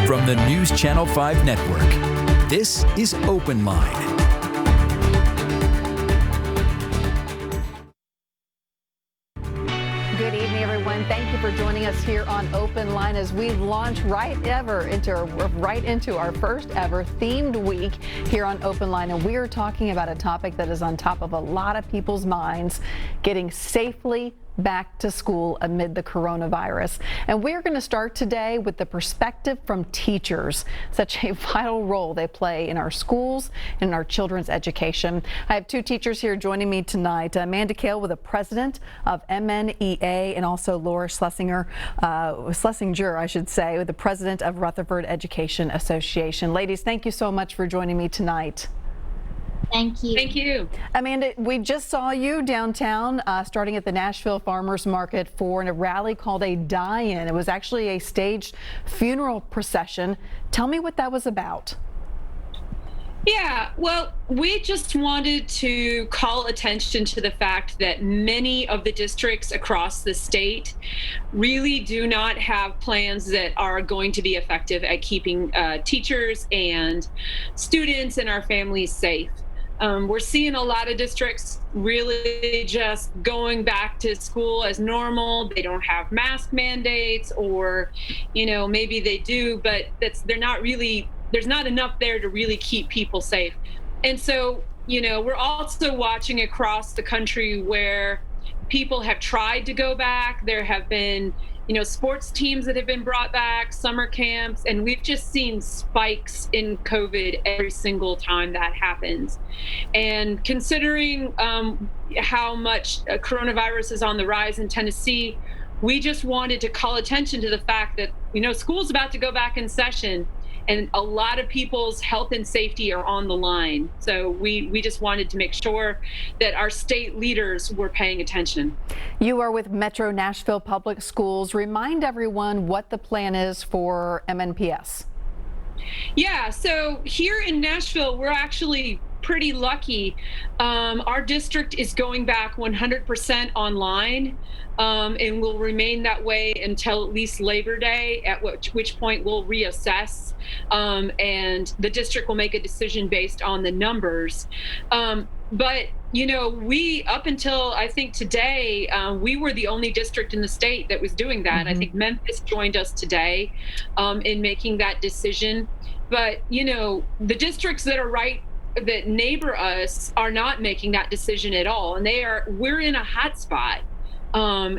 From the News Channel 5 Network, this is Open Line. Good evening, everyone. Thank you for joining us here on Open Line as we launch right into our first ever themed week here on Open Line. And we are talking about a topic that is on top of a lot of people's minds, getting safely back to school amid the coronavirus. And we're going to start today with the perspective from teachers, such a vital role they play in our schools and in our children's education. I have two teachers here joining me tonight, Amanda Kail, with the president of MNEA, and also Laura Schlesinger, I should say, with the president of Rutherford Education Association. Ladies, thank you so much for joining me tonight. Thank you. Thank you. Amanda, we just saw you downtown starting at the Nashville Farmers Market for a rally called a die-in. It was actually a staged funeral procession. Tell me what that was about. Yeah, well, we just wanted to call attention to the fact that many of the districts across the state really do not have plans that are going to be effective at keeping teachers and students and our families safe. We're seeing a lot of districts really just going back to school as normal. They don't have mask mandates, or, maybe they do, but they're not really, there's not enough there to really keep people safe. And so, we're also watching across the country where people have tried to go back. There have been, sports teams that have been brought back, summer camps, and we've just seen spikes in COVID every single time that happens. And considering how much coronavirus is on the rise in Tennessee, we just wanted to call attention to the fact that, school's about to go back in session, and a lot of people's health and safety are on the line. So we just wanted to make sure that our state leaders were paying attention. You are with Metro Nashville Public Schools. Remind everyone what the plan is for MNPS. Yeah, so here in Nashville, we're actually pretty lucky. Our district is going back 100% online, and will remain that way until at least Labor Day, at which point we'll reassess, and the district will make a decision based on the numbers. But we, up until I think today, we were the only district in the state that was doing that. I think Memphis joined us today in making that decision. But, the districts that neighbor us are not making that decision at all. And we're in a hot spot. And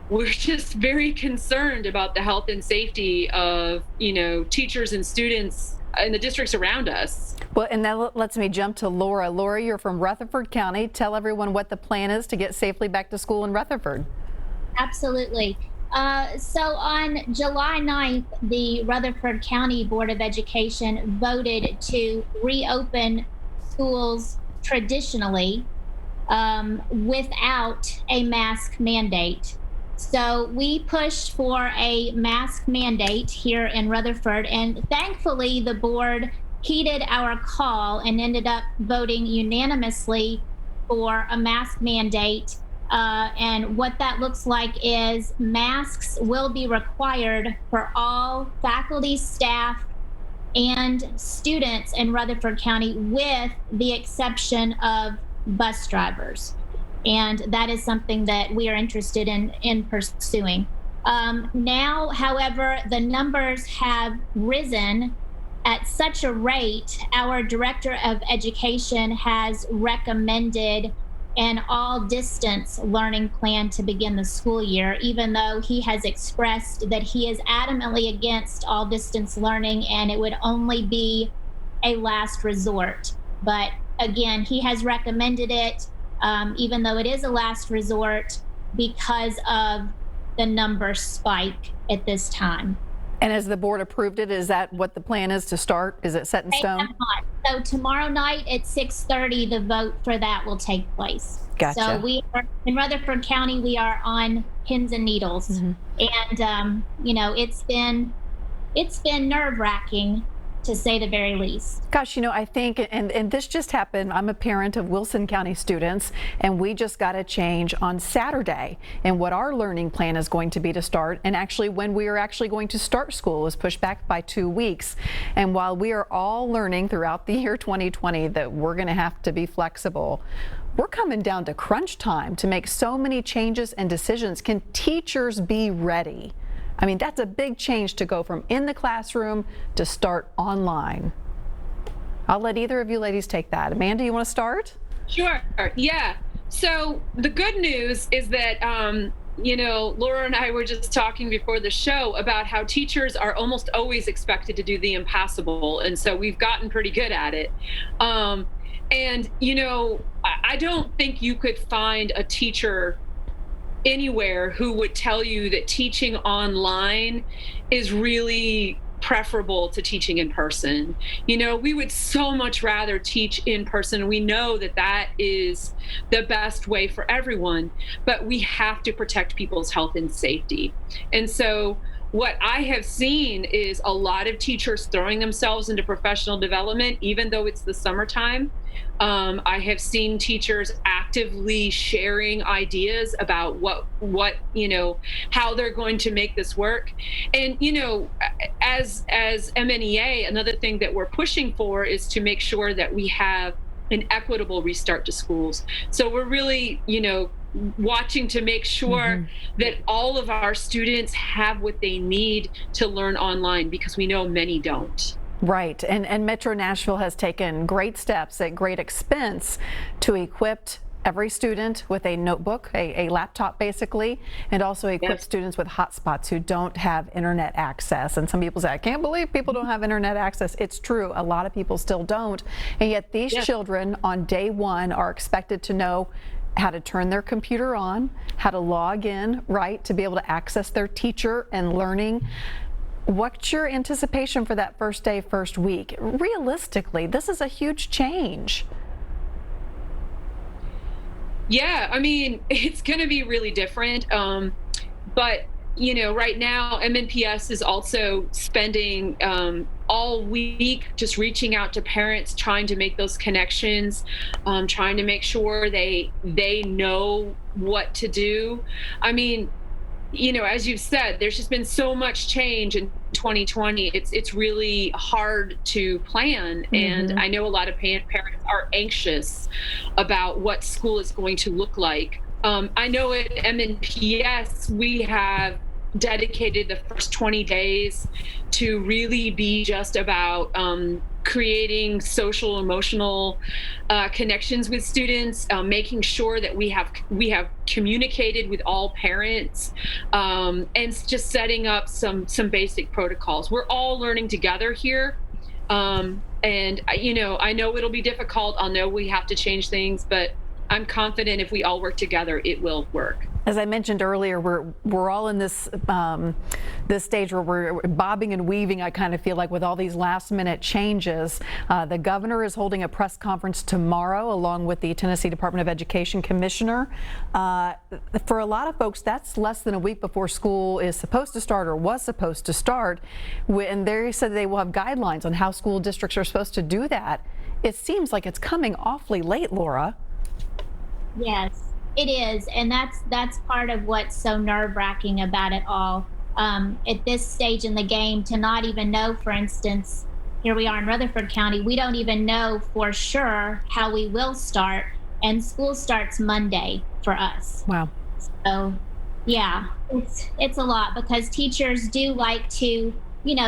we're just very concerned about the health and safety of, teachers and students in the districts around us. Well, and that lets me jump to Laura. Laura, you're from Rutherford County. Tell everyone what the plan is to get safely back to school in Rutherford. Absolutely. So on July 9th, the Rutherford County Board of Education voted to reopen schools traditionally without a mask mandate. So we pushed for a mask mandate here in Rutherford, and thankfully the board heeded our call and ended up voting unanimously for a mask mandate. And what that looks like is masks will be required for all faculty, staff, and students in Rutherford County, with the exception of bus drivers. And that is something that we are interested in pursuing. Now, however, the numbers have risen at such a rate, our Director of Education has recommended an all-distance learning plan to begin the school year, even though he has expressed that he is adamantly against all-distance learning and it would only be a last resort. But again, he has recommended it, even though it is a last resort, because of the number spike at this time. And has the board approved it? Is that what the plan is to start? Is it set in stone? So tomorrow night at 6:30, the vote for that will take place. Gotcha. So we are in Rutherford County. We are on pins and needles, and it's been nerve-wracking to say the very least. Gosh, I think, and this just happened, I'm a parent of Wilson County students, and we just got a change on Saturday and what our learning plan is going to be to start, and actually when we are actually going to start school was pushed back by 2 weeks. And while we are all learning throughout the year 2020 that we're going to have to be flexible, we're coming down to crunch time to make so many changes and decisions. Can teachers be ready? I mean, that's a big change to go from in the classroom to start online. I'll let either of you ladies take that. Amanda, you want to start? Sure. Yeah. So the good news is that, Laura and I were just talking before the show about how teachers are almost always expected to do the impossible. And so we've gotten pretty good at it. I don't think you could find a teacher anywhere who would tell you that teaching online is really preferable to teaching in person. We would so much rather teach in person. We know that that is the best way for everyone, but we have to protect people's health and safety. And so what I have seen is a lot of teachers throwing themselves into professional development, even though it's the summertime. I have seen teachers actively sharing ideas about how they're going to make this work. And, as MNEA, another thing that we're pushing for is to make sure that we have an equitable restart to schools. So we're really, watching to make sure that all of our students have what they need to learn online, because we know many don't. Right. And Metro Nashville has taken great steps at great expense to equip every student with a notebook, a laptop basically, and also equip students with hotspots who don't have internet access. And some people say, I can't believe people don't have internet access. It's true. A lot of people still don't. And yet these children on day one are expected to know how to turn their computer on, how to log in, right, to be able to access their teacher and learning. What's your anticipation for that first day, first week? Realistically, this is a huge change. Yeah, I mean, it's going to be really different. But, right now, MNPS is also spending all week just reaching out to parents, trying to make those connections, trying to make sure they know what to do. I mean, as you've said, there's just been so much change in 2020. It's really hard to plan. And I know a lot of parents are anxious about what school is going to look like. I know at MNPS, we have dedicated the first 20 days to really be just about creating social, emotional connections with students, making sure that we have communicated with all parents, and just setting up some basic protocols. We're all learning together here. And I know it'll be difficult. I'll know we have to change things, but I'm confident if we all work together, it will work. As I mentioned earlier, we're all in this this stage where we're bobbing and weaving, I kind of feel like, with all these last-minute changes. The governor is holding a press conference tomorrow, along with the Tennessee Department of Education commissioner. For a lot of folks, that's less than a week before school is supposed to start or was supposed to start. And they said they will have guidelines on how school districts are supposed to do that. It seems like it's coming awfully late, Laura. Yes. It is, and that's part of what's so nerve-wracking about it all. At this stage in the game, to not even know, for instance, here we are in Rutherford County, we don't even know for sure how we will start, and school starts Monday for us. Wow. So, yeah, it's a lot, because teachers do like to,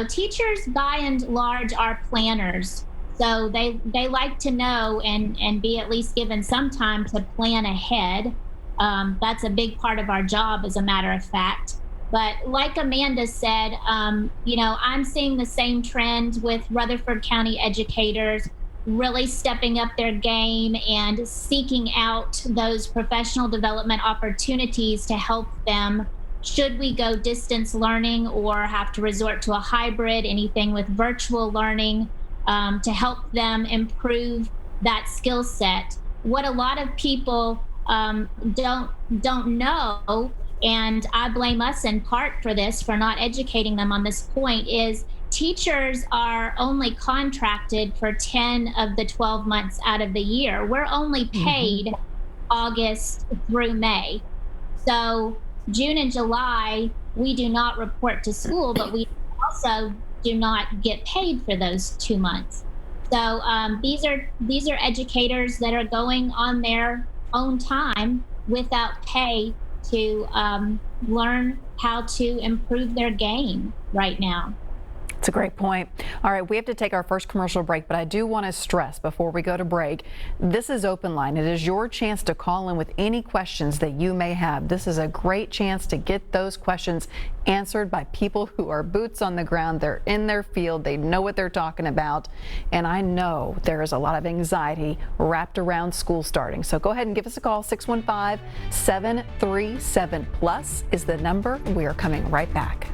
teachers by and large are planners. So they like to know and be at least given some time to plan ahead. That's a big part of our job, as a matter of fact. But like Amanda said, I'm seeing the same trend with Rutherford County educators really stepping up their game and seeking out those professional development opportunities to help them should we go distance learning or have to resort to a hybrid, anything with virtual learning. To help them improve that skill set. What a lot of people don't know, and I blame us in part for this, for not educating them on this point, is teachers are only contracted for 10 of the 12 months out of the year. We're only paid August through May. So June and July, we do not report to school, but we also do not get paid for those 2 months. So these are educators that are going on their own time without pay to learn how to improve their game right now. It's a great point. All right, we have to take our first commercial break, but I do want to stress before we go to break, this is Open Line. It is your chance to call in with any questions that you may have. This is a great chance to get those questions answered by people who are boots on the ground. They're in their field. They know what they're talking about. And I know there is a lot of anxiety wrapped around school starting. So go ahead and give us a call. 615-737-PLUS is the number. We are coming right back.